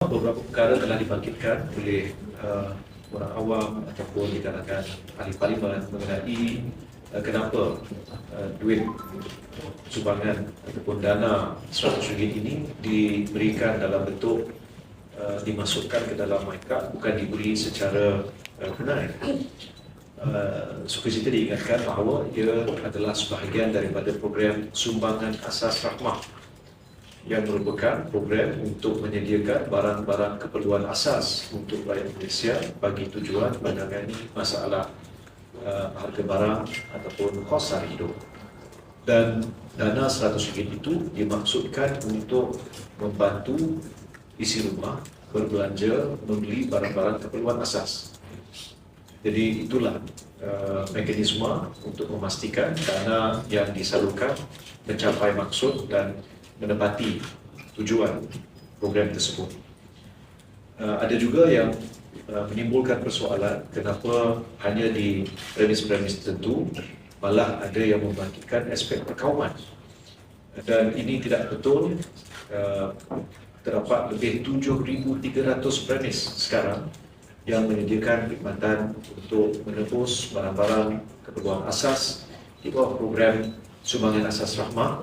Beberapa perkara telah dibangkitkan oleh orang awam ataupun di kalangan ahli parlimen mengenai kenapa duit sumbangan ataupun dana RM100 ini diberikan dalam bentuk dimasukkan ke dalam MyKad, bukan diberi secara tunai. Suka cita diingatkan bahawa ia adalah sebahagian daripada program sumbangan asas rahmah yang merupakan program untuk menyediakan barang-barang keperluan asas untuk rakyat Malaysia bagi tujuan menangani masalah harga barang ataupun kos sara hidup. Dan dana RM100 itu dimaksudkan untuk membantu isi rumah berbelanja membeli barang-barang keperluan asas. Jadi itulah mekanisme untuk memastikan dana yang disalurkan mencapai maksud dan menepati tujuan program tersebut. Ada juga yang menimbulkan persoalan kenapa hanya di premis-premis tertentu, malah ada yang membangkitkan aspek perkauman. Dan ini tidak betul. Terdapat lebih 7,300 premis sekarang yang menyediakan khidmatan untuk menebus barang-barang keperluan asas di bawah program sumbangan asas rahmah